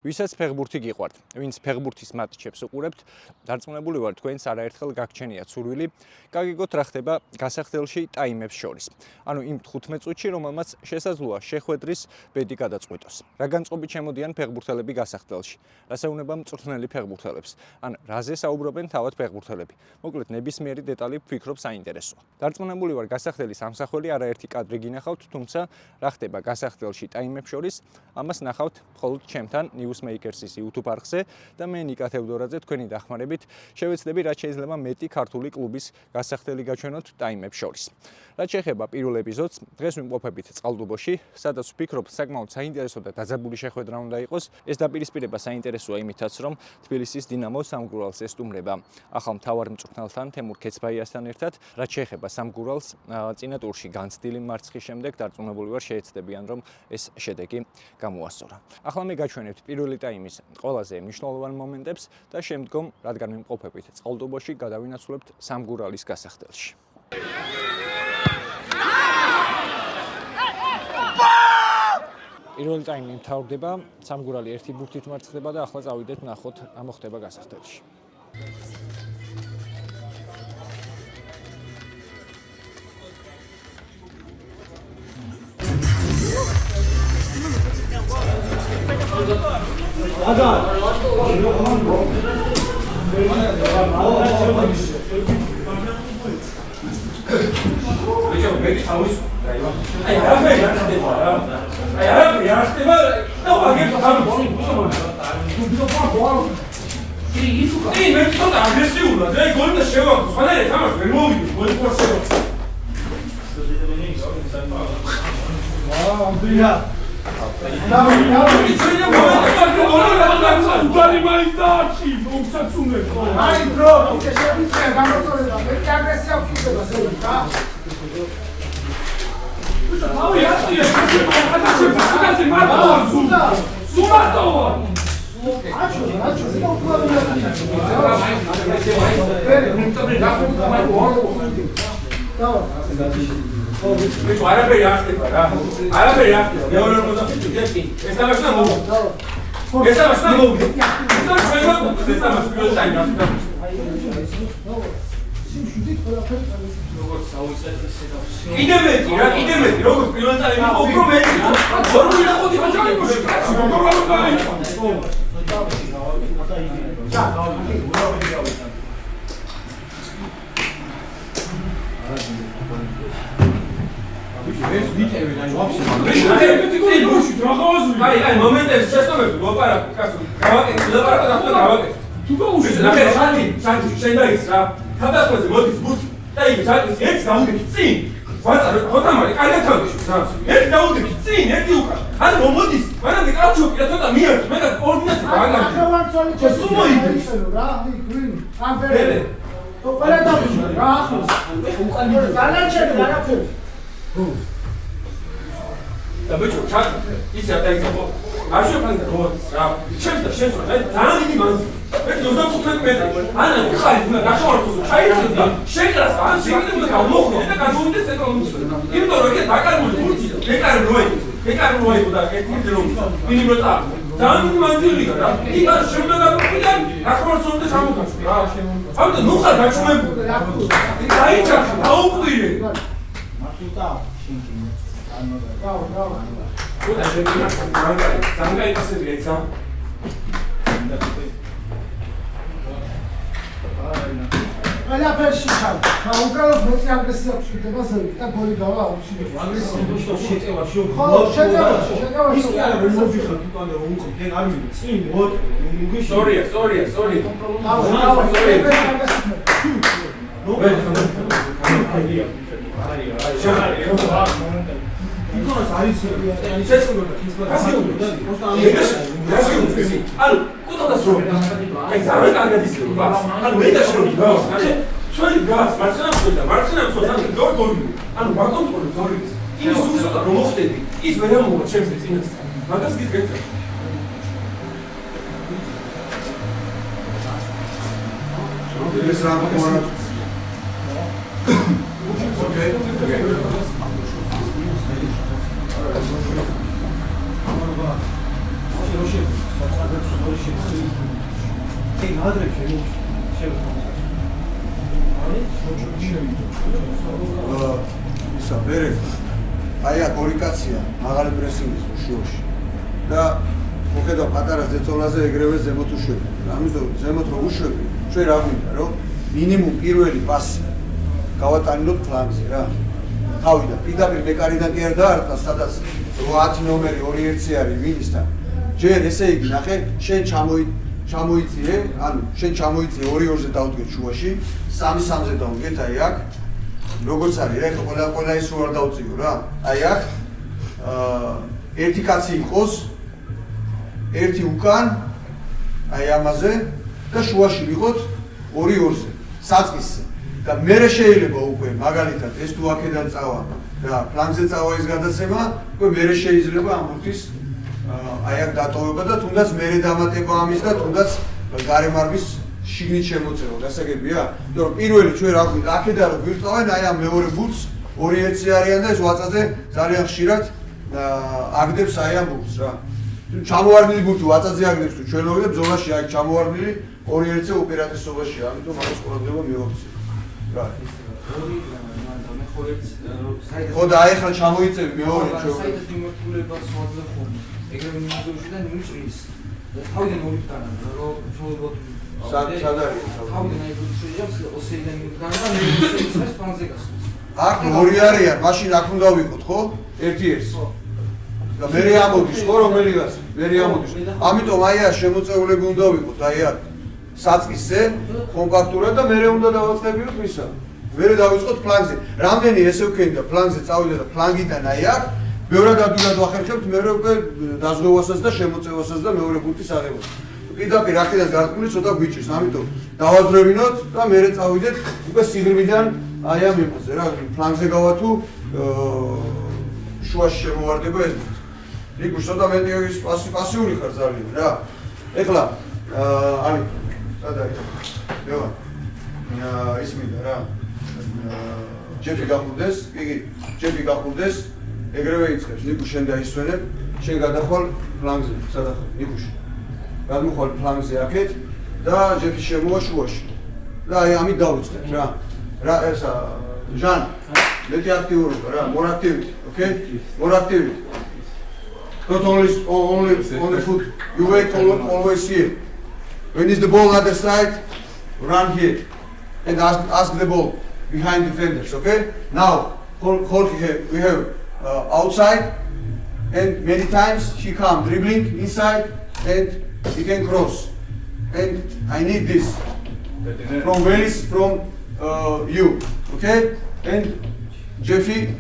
ვისაც ფეხბურთი გიყვართ, ვინც ფეხბურთის მატჩებს უყურებთ, დარწმუნებული ვარ თქვენს არაერთხელ გაგჩენიათ სურვილი, გაგიგოთ რა ხდება გასახდელში ტაიმებს შორის. ანუ იმ 15 წუთში, რომელმაც შესაძლოა შეხვედრის ბედი გადაწყვიტოს. რა განწყობით შემოდიან ფეხბურთელები გასახდელში? რას ეუბნება მწვრთნელი ფეხბურთელებს? ან რაზე საუბრობენ თავად ფეხბურთელები? მოკლედ ნებისმიერი დეტალი ვფიქრობ საინტერესოა. დარწმუნებული ვარ გასახდელის ამსახველი არაერთი კადრი გინახავთ, თუმცა რა ხდება გასახდელში ტაიმებს შორის, ამას ნახავთ მხოლოდ ჩემთან Newsmakers-ის YouTube არხზე და მე ნიკა თევდორაძე თქვენი დახმარებით შევეცდები რაც შეიძლება მეტი ქართული კლუბის გასახდელი გაჩვენოთ ტაიმებს შორის. რაც შეეხება პირველ ეპიზოდს, დღეს ვიმყოფებით წყალტუბოში, სადაც ვფიქრობ საკმაოდ საინტერესო და დაძაბული შეხვედრა უნდა იყოს. ეს დაპირისპირება საინტერესოა იმითაც, რომ თბილისის დინამო სამგურალს ესტუმრება ახალ მთავარ მწვრთნელთან თემურ ქეცბაიასთან ერთად. რაც შეეხება სამგურალს, წინა ტურში განცდილი მარცხის შემდეგ დარწმუნებული ვარ შეეცდებიან, რომ ეს შედეგი გამოასწორა. ახლა მე გაჩვენებთ პირველი ტაიმის ყველაზე მნიშვნელოვან მომენტებს და შემდგომ, რადგან ვიმყოფებით წყალტუბოში, გადავინაცვლებთ სამგურალის გასახდელში. პირველი ტაიმი მთავრდება, სამგურალი ერთი ბურთით მარცხდება და ახლა წავიდეთ ნახოთ რა მოხდება გასახდელში. ისა ბერე აი აქ ორი კაცია მაღალი პრესინგის უშუოში და მოხედა პატარა ზეწოლაზე ეგრევე ზემოთ უშვები. ამიტომ ზემოთ რო უშვები, ჩვენ რა გვინდა რომ მინიმუმ პირველი პასი გავატანინოთ ფლანგზე რა. თავიდან პირდაპირ მეკარიდან კი არ დაარტყა, სადაც 10 ნომერი 2-1 არის ვინისთან. ჯერ ესე იგი ნახე, შენ ჩამოიწიე, ანუ შენ ჩამოიწიე 2-2-ზე დავდგეთ შუაში, 3-3-ზე დავდგეთ აი აქ. როგორც არის რა, ყველა ის რო არ დავწიო რა. აი აქ ერთი კაცი იყოს ერთი უკან აი ამაზე და შუაში ვიყოთ 2-2-ზე საწყისზე და მერე შეიძლება უკვე მაგალითად ეს თუ აქედან წავა და ფლანგზე წავა ის გადაცემა უკვე მერე შეიძლება ამ ბურთის აი აქ დატოვება და თუნდაც მერე დამატება ამის და თუნდაც გარემარბის შიგნით შემოწევა გასაგებია იმიტომ რომ პირველი ჩვენ რა გვინდა აქედან რომ ვირტყავენ აი ამ მეორე ბურთს 2-1 არიან და ეს ვაწაზე ძალიან ხშირად აგდებს აი ამ ბურთს რა ჩამოვარდნილი ბურთი ვაწაზე აგდებს თუ ჩვენ მოვიდეთ ზონაში აი ჩამოვარდნილი 2-1-ზე უპირატესობაშია ამიტომ ამას ყურადღება მივაქცევ რა ხო და აი ხა ჩამოიწევი მეორე ჩვენ საერთოდ მიმართულებას ვაძლევ ხოლმე ეგრევე მიმზოვრიდან მიმწრის თავიდან მომიტანა რომ ჩაუდგოთ სად არის თავიდან აი ბურთს ოსეიდან მიმიტანა და მე ის ფანზე გასვლის აქ ორი არიან მაშინ აქ უნდა ვიყოთ ხო 1-1 და მერე ამოდის ხო რომელიღაც მერე ამოდის ამიტომ აი აქ შემოწეულები უნდა ვიყოთ აი აქ საწყისზე კომპაქტურად და მერე უნდა დავაწყებიოთ ვისა მერე დავიწყოთ ფლანგზე რამდენი ესე ვქენდა ფლანგზე წავიდა და ფლანგიდან აი აქ ბევრად ადვილად ვახერხებთ მერე უკვე დაზღვევასაც და შემოწევასაც და მეორე ბურთის აღებას პირდაპირ აქედან გარკვეული ცოტა გვიჭირს ამიტომ დავაზრევინოთ და მერე წავიდეთ უკვე სიღრმიდან აი ამ იმაზე რა ფლანგზე გავა თუ შუაში შემოვარდება ეს იქ ცოტა მეტი ის პასიური ხარ ძალიან რა ეხლა აი სად არის მევა ის მინდა რა ჯეფი გახურდეს იგი ჯეფი გახურდეს ეგრევე იწყებს ნიკუ შენ დაისვენებ შენ გადახვალ ფლანგზე სადახარ ნიკუში გადმოხვალ ფლანგზე აქეთ და ჯეფი შემოვა შუაში და აი ამით დავიწყებ რა ესა ჟან მეტი აქტიურობა რა more activity okay more activity not only on the foot you wait always here when is the ball other side run here and ask the ball behind defenders okay now we have outside and many times he come dribbling inside and he can cross and I need this from Velis from you okay and Jeffy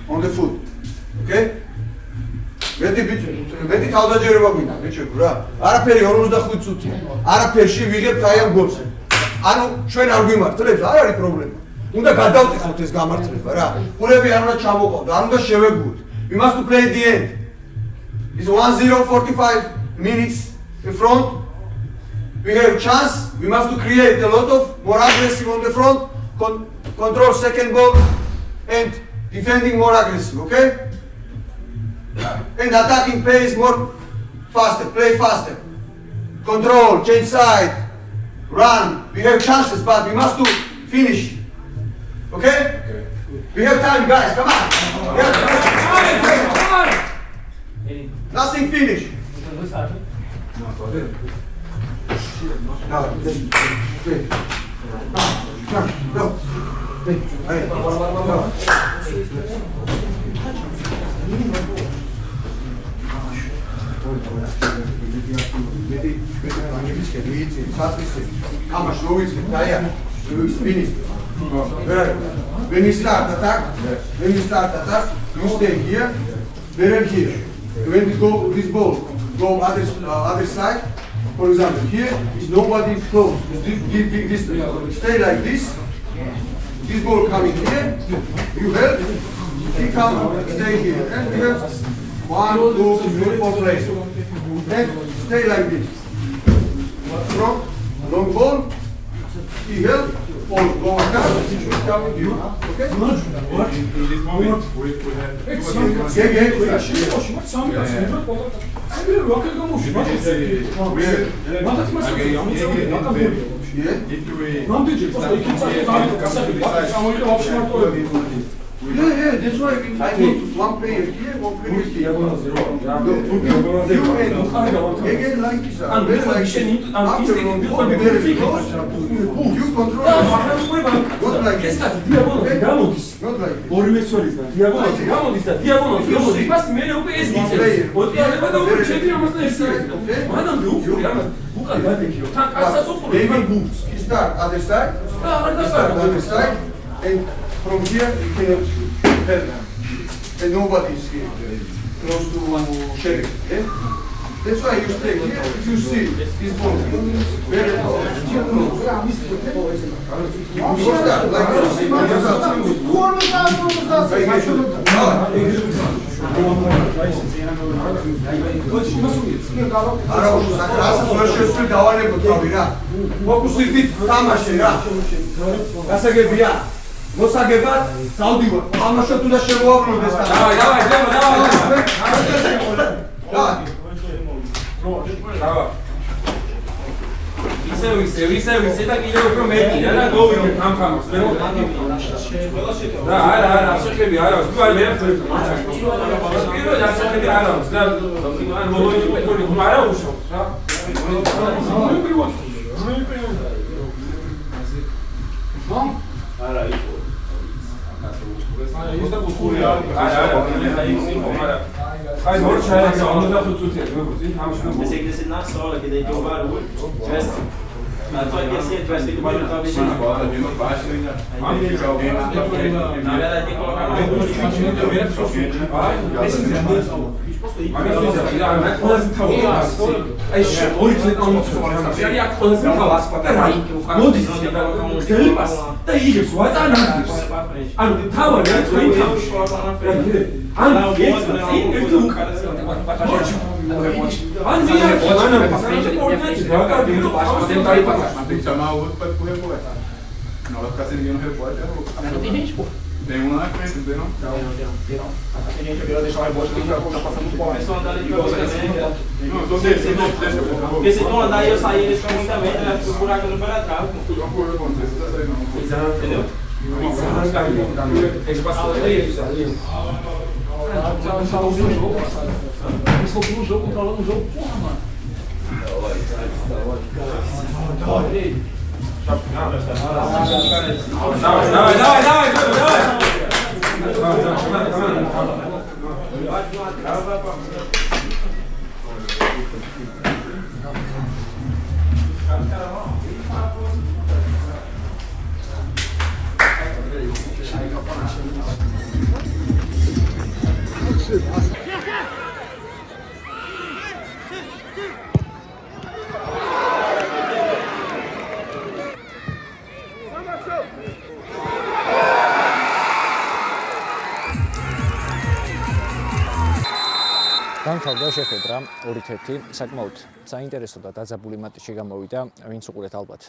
on the foot okay მეტი თავდაჯერება გვინდა ბიჭებო რა არაფერი 45 წუთია არაფერში ვიღებთ აი ამ გოლს ანუ ჩვენ არ გვიმართლებს არ არის პრობლემა უნდა გადავწიხოთ ეს გამართლება რა ყურები არ უნდა ჩამოყავთ არ უნდა შევეგუოთ we must play at the end is 1-0-45 minutes in front we have chance we must to create a lot of more aggressive on the front control second ball and defending more aggressive okay and attacking pace more faster, play faster, control, change side, run. We have chances, but we must do finish. Okay? We have time, guys. Come on. Nothing finish. When we start attack, you stay here, very here. When we go this ball, go other side. For example, here is nobody close. This stay like this. This ball coming here. You help. He come, stay here, and we have 1, 2, 3, 4 plays. And stay like this. From long ball, he help, all go on. Okay? Yeah, that's why I put one player here, one player here. Again, like this, very like this. After you control not like this. Not like this. ორივე სვერის და დიაგონალზე გამოდის და დიაგონალზე გამოდის პასი მე უკვე ეს გიწევს. ოდიანება და უკვე ჩემპიონატზე ისწრებს. მანამდე უკვე ამას უკან გადეკიო. თან კაცსაც უყურე იმან ბურთს. Start other side. Start other side. And from here you can shoot. And nobody is here close to sheriff. Okay? That's why you stay here. If you see this ball very close. You start like მოსაგებად დავდივარ. ამაშოთ უნდა შემოაბრუნდეს და დავაი. ისევ და კიდევ უფრო მეტია და გავიგებ ამ ხამს. და არა, ასეთები არა, თუ არ მეფერებ. პირველ ასეთები არა, და ან მოვიდი პეტროლი არა უშავს, რა. არა იყო. აი მორ ჩაიცა 25 წუთია მეგოძი ამაში Mas é que nesse na sola que daí deu barulho. Tivesse na tua que assim, tivesse feito barulho talvez não. Bola vindo baixo ainda. Fica alguém lá pra frente. Na verdade tem que colocar mais dois Tem que chamar o outro pra correr por essa. Não vai ficar sem ninguém no rebote. Mas não tem gente, pô. Tem um lá na frente, não tem não? Não. Tem gente que deixar o rebote ali já passando por Começou a andar ali pra você também. Não, eu tô descendo, deixa eu vou. Porque se tu andar e eu sair, eles ficam muito também, né? O buraco não vai atrás. Tudo uma coisa acontecer, você tá saindo não. Entendeu? Começou um jogo, controlando o jogo, porra, mano. დამთავრდა შეხვედრა 2-1 საკმაოდ საინტერესო და დაძაბული მატჩი გამოვიდა, ვინც უყურეთ ალბათ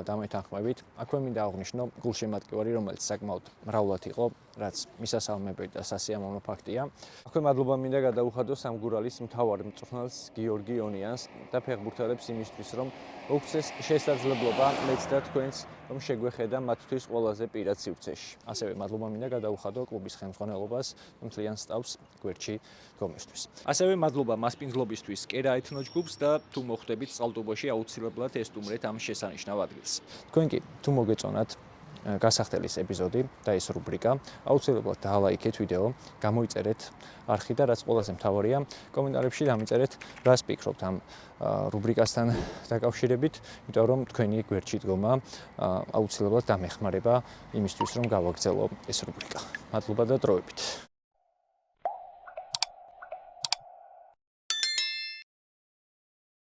დამეთანხმებით. აქვე მინდა აღვნიშნო გულშემატკივარი, რომელიც საკმაოდ მრავლად იყო, რაც მისასალმებელი და სასიამოვნო ფაქტია. აქვე მადლობა მინდა გადაუხადო სამგურალის მთავარ მწვრთნელს გიორგი ონიანს და ფეხბურთელებს იმისთვის, რომ უქცეს შესაძლებლობა მეც და თქვენს რომ შეგვეხედა მათთვის ყველაზე პირად სივრცეში. ასევე მადლობა მინდა გადაუხადო კლუბის ხელმძღვანელობას მთლიან სტაფს გვერდში დგომისთვის. ასევე მადლობა მასპინძლობისთვის კერა ეთნო ჯგუფს და თუ მოხვდებით წყალტუბოში აუცილებლად ესტუმრეთ ამ შესანიშნავ ადგილს. თქვენ კი თუ მოგეწონათ გასახდელის ეპიზოდი და ეს რუბრიკა, აუცილებლად დაალაიქეთ ვიდეო, გამოიწერეთ არხი და რაც ყველაზე მთავარია, კომენტარებში დამიწერეთ, რას ფიქრობთ ამ რუბრიკასთან დაკავშირებით, იმიტომ რომ თქვენი გვერდში დგომა აუცილებლად დამეხმარება იმისთვის, რომ გავაგრძელო ეს რუბრიკა. მადლობა და დროებით.